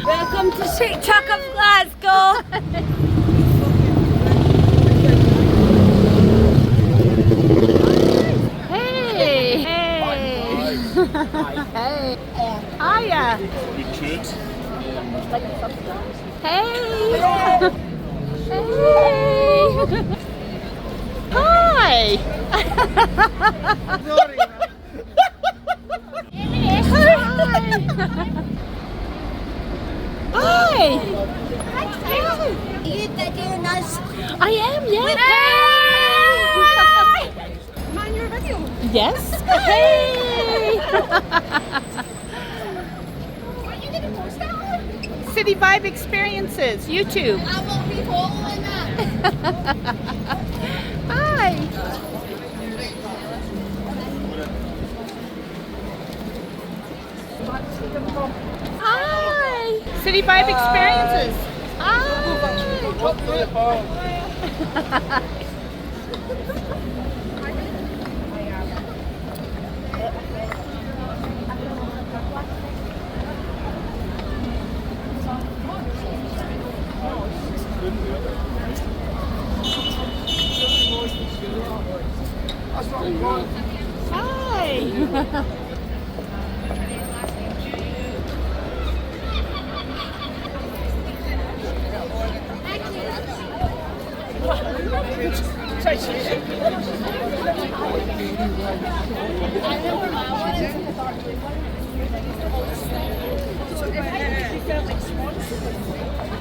Welcome to TikTok of Glasgow. Hey, hey, hey, hiya. Richard. Hey, hey. Hi. Hi. Are you videoing us? I am, yeah. Hey. Man, you're a video. Yes. Hey. Are you going to post that on? City Vibe Experiences, YouTube. I will be following that. Hi. Hi. City Vibe Experiences. Hi. Hi.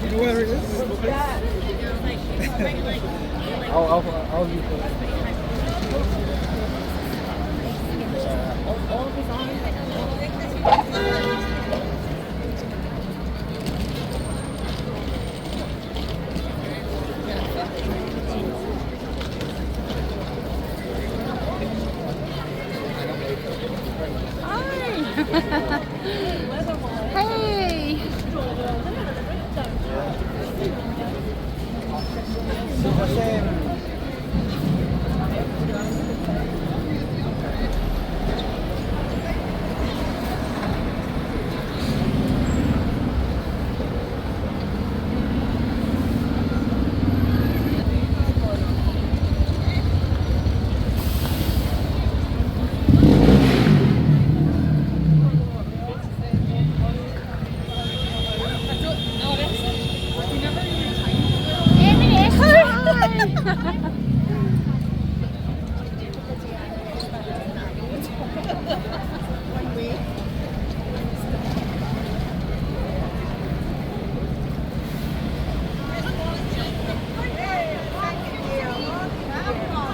You know where it is? I'll use it. Hey.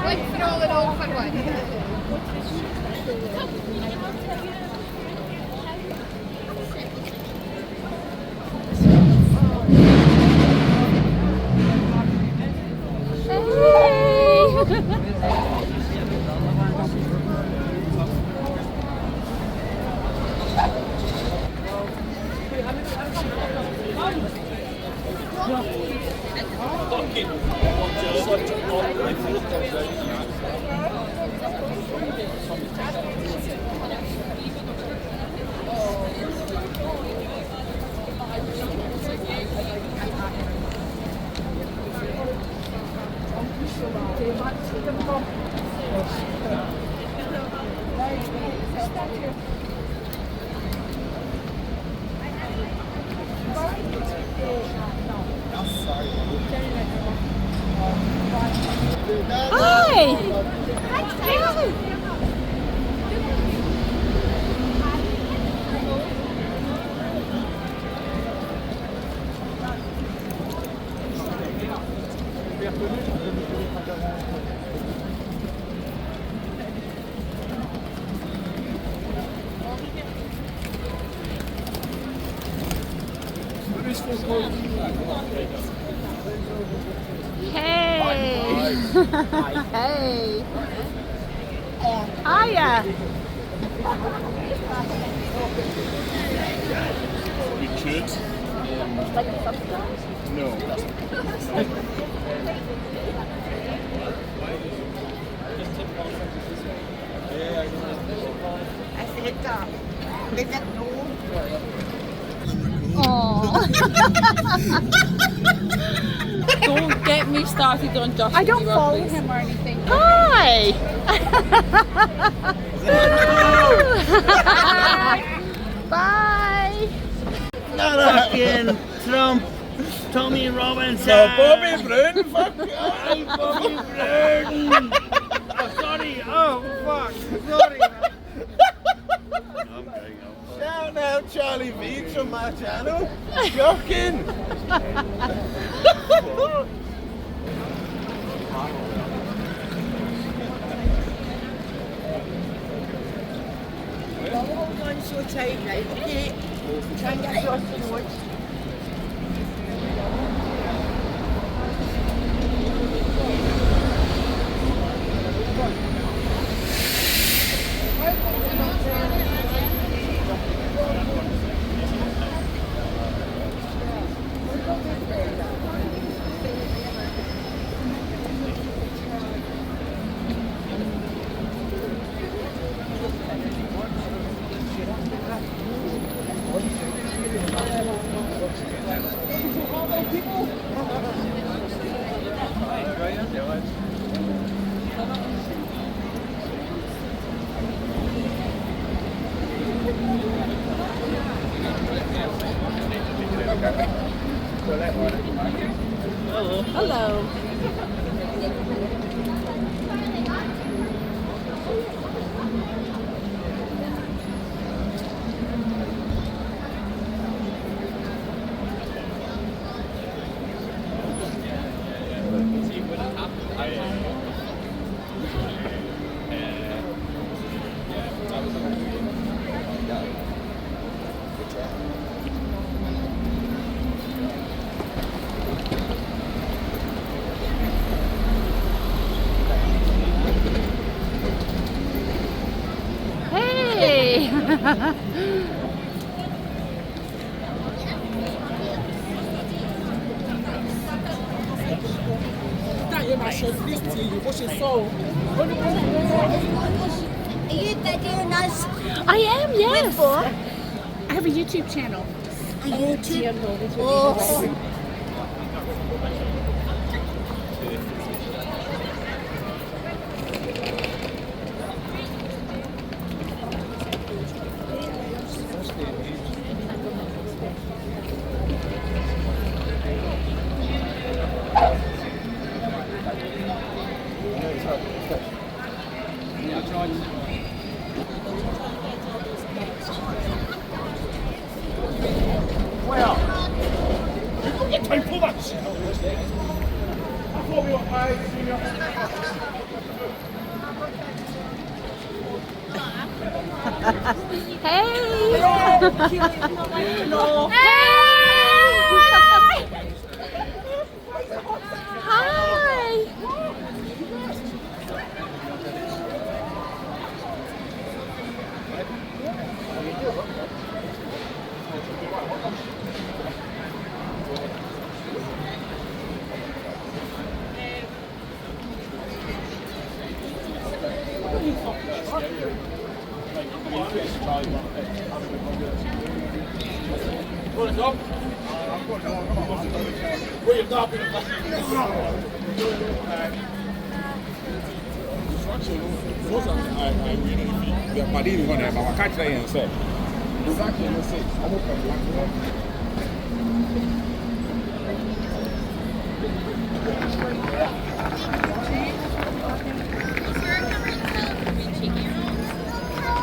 Wait for all the old fun one. Hi. Hey. Hey. Hiya. Richard. No. I said, they didn't know. Oh. Don't get me started on Justin I don't Bieber, follow please. him or anything. Hi! Bye! Fucking Trump, Tommy Robinson. No, Bobby Broon. Fuck. Hey, Bobby Broon. Oh, sorry. Oh, fuck. Sorry, man. I'm going on. Shout out Charlie Beach from my channel. Shocking. Hold on so tight now, okay? Try and get across the road. Hello. Hey! Are you videoing us? I am, yes. I have a YouTube channel. A YouTube? Oh. Time for that shit. I thought we were Hey! No. Hi! My didn't want to have my catch and say, exactly the same. I'm open.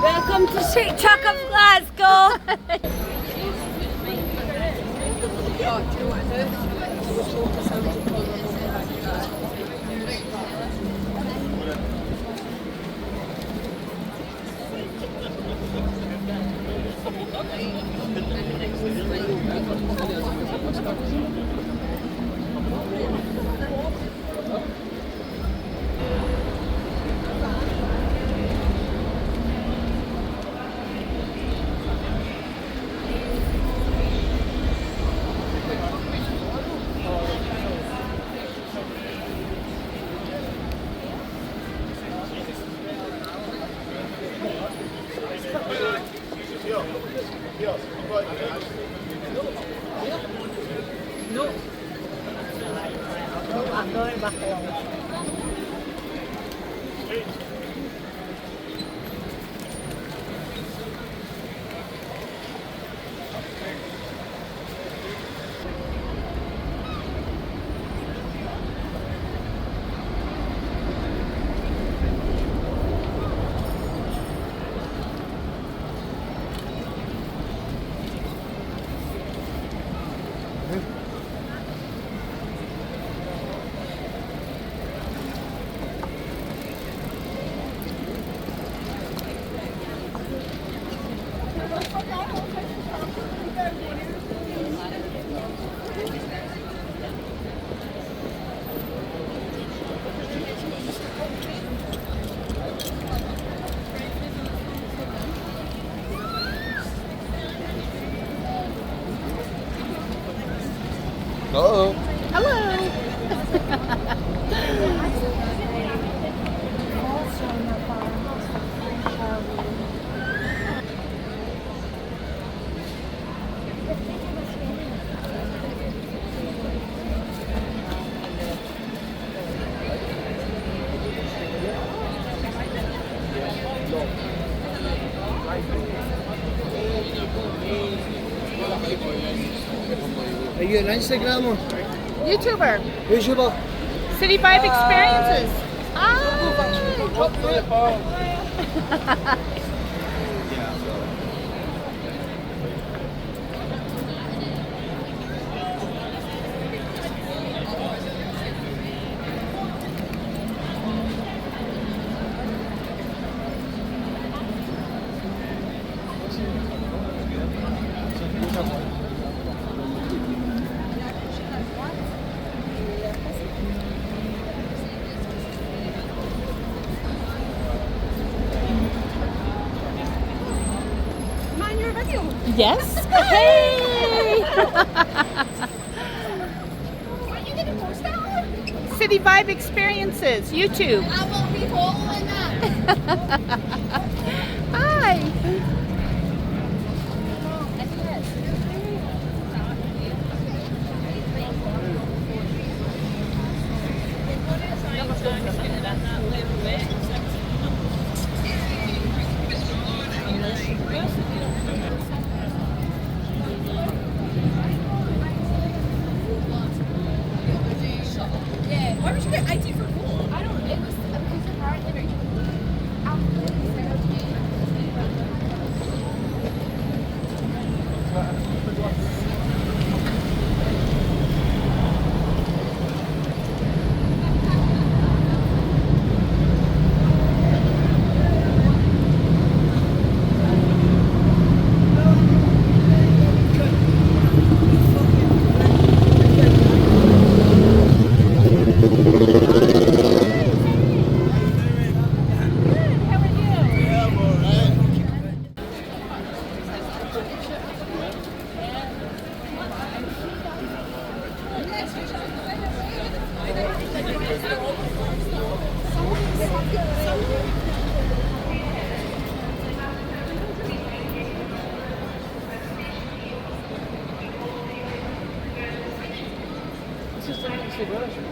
Welcome to TikTok of Glasgow! Yes, I'm going back along. Uh-oh. Are you an Instagram or YouTuber. YouTuber? City Vibe Experiences. Mind your video. Yes. Hey. Are you gonna post that one? City Vibe Experiences. YouTube. I won't be following that. Hi. Yeah. Why would you get IT for pool? I don't. It was because apparently It's just a fancy version.